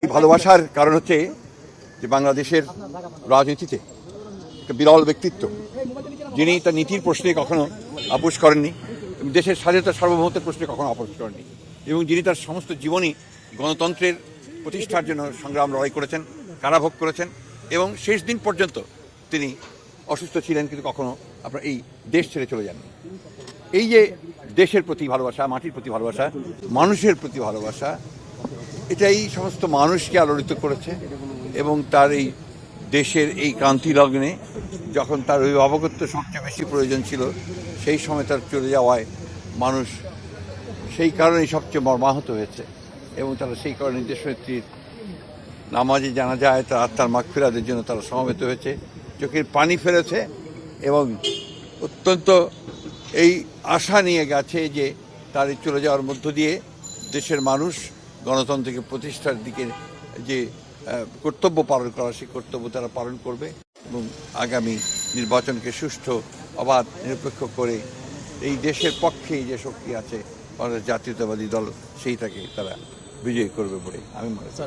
ভালোবাসার কারণ হচ্ছে যে বাংলাদেশের রাজনীতিতে একটা বিরল ব্যক্তিত্ব, যিনি তার নীতির প্রশ্নে কখনো আপোষ করেননি, দেশের স্বাধীনতা সার্বভৌমত্বের প্রশ্নে কখনো আপোষ করেননি, এবং যিনি তার সমস্ত জীবনই গণতন্ত্রের প্রতিষ্ঠার জন্য সংগ্রাম লড়াই করেছেন, কারাভোগ করেছেন, এবং শেষ দিন পর্যন্ত তিনি অসুস্থ ছিলেন কিন্তু কখনো আপনার এই দেশ ছেড়ে চলে যাননি। এই যে দেশের প্রতি ভালোবাসা, মাটির প্রতি ভালোবাসা, মানুষের প্রতি ভালোবাসা, এটাই সমস্ত মানুষকে আলোড়িত করেছে। এবং তার এই দেশের এই ক্রান্তি লগ্নে যখন তার অভিভাবকত্ব সবচেয়ে বেশি প্রয়োজন ছিল, সেই সময় তার চলে যাওয়ায় মানুষ সেই কারণেই সবচেয়ে মর্মাহত হয়েছে। এবং তারা সেই কারণে দেশনেত্রীর নামাজে জানা যায় তার আত্মার মাগফিরাতের জন্য তারা সমবেত হয়েছে, চোখের পানি ফেলেছে এবং অত্যন্ত এই আশা নিয়ে গেছে যে তার এই চলে যাওয়ার মধ্য দিয়ে দেশের মানুষ গণতন্ত্রকে প্রতিষ্ঠার দিকে যে কর্তব্য পালন করা, সেই কর্তব্য তারা পালন করবে এবং আগামী নির্বাচনকে সুষ্ঠু, অবাধ, নিরপেক্ষ করে এই দেশের পক্ষে যে শক্তি আছে বাংলাদেশ জাতীয়তাবাদী দল, সেইটাকে তারা বিজয়ী করবে বলে আমি মনে করি।